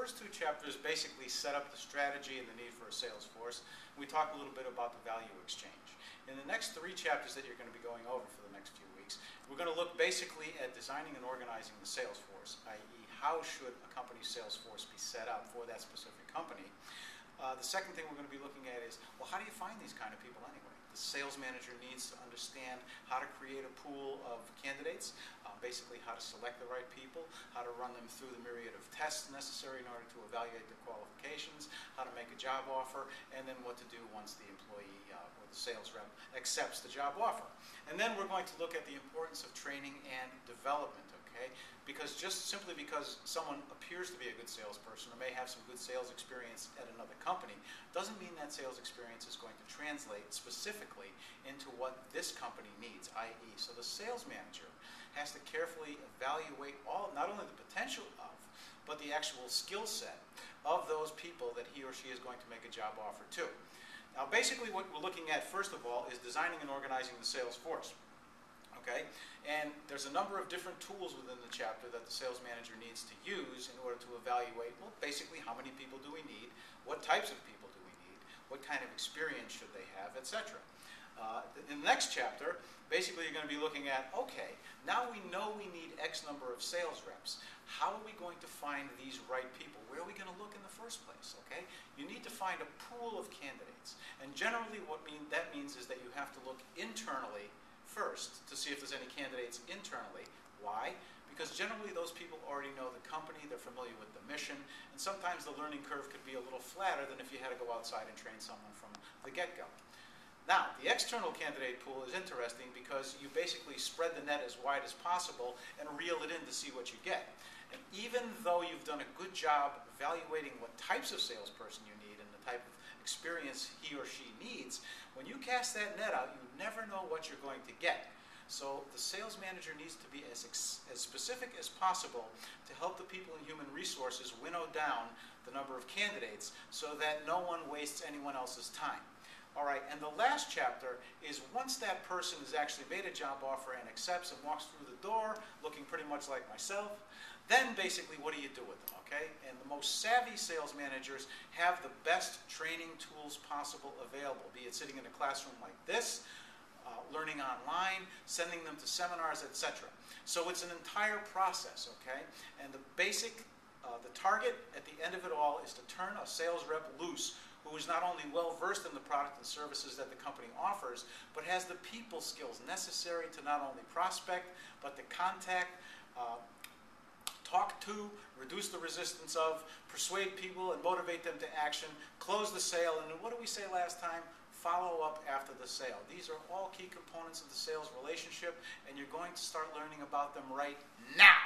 first two chapters basically set up the strategy and the need for a sales force. We talk a little bit about the value exchange. In the next three chapters that you're going to be going over for the next few weeks, we're going to look basically at designing and organizing the sales force, i.e. how should a company's sales force be set up for that specific company. The second thing we're going to be looking at is, well, how do you find these kind of people anyway? The sales manager needs to understand how to create a pool of candidates, basically how to select the right people, how to run them through the myriad of tests necessary in order to evaluate their qualifications, how to make a job offer, and then what to do once the employee or the sales rep accepts the job offer. And then we're going to look at the importance of training and development, okay? Because just simply because someone appears to be a good salesperson or may have some good sales experience at another company doesn't mean that sales experience is going to translate specifically into what this company needs, i.e. so the sales manager has to carefully evaluate not only the potential of, but the actual skill set of those people that he or she is going to make a job offer to. Now basically what we're looking at first of all is designing and organizing the sales force. Okay? And there's a number of different tools within the chapter that the sales manager needs to use in order to evaluate, well, basically how many people do we need, what types of people do we need, what kind of experience should they have, etc. In the next chapter, basically you're going to be looking at, okay, now we know we need X number of sales reps. How are we going to find these right people? Where are we going to look in the first place? Okay? You need to find a pool of candidates. And generally what that means is that you have to look internally first to see if there's any candidates internally. Why? Because generally those people already know the company, they're familiar with the mission, and sometimes the learning curve could be a little flatter than if you had to go outside and train someone from the get-go. Now, the external candidate pool is interesting because you basically spread the net as wide as possible and reel it in to see what you get. And even though you've done a good job evaluating what types of salesperson you need and the type of experience he or she needs, when you cast that net out, you never know what you're going to get. So the sales manager needs to be as specific as possible to help the people in human resources winnow down the number of candidates so that no one wastes anyone else's time. All right, and the last chapter is once that person has actually made a job offer and accepts and walks through the door looking pretty much like myself, then basically what do you do with them, okay? And the most savvy sales managers have the best training tools possible available, be it sitting in a classroom like this, learning online, sending them to seminars, etc. So it's an entire process, okay? And the target at the end of it all is to turn a sales rep loose who is not only well-versed in the product and services that the company offers, but has the people skills necessary to not only prospect, but to contact, talk to, reduce the resistance of, persuade people and motivate them to action, close the sale, and what did we say last time? Follow up after the sale. These are all key components of the sales relationship, and you're going to start learning about them right now.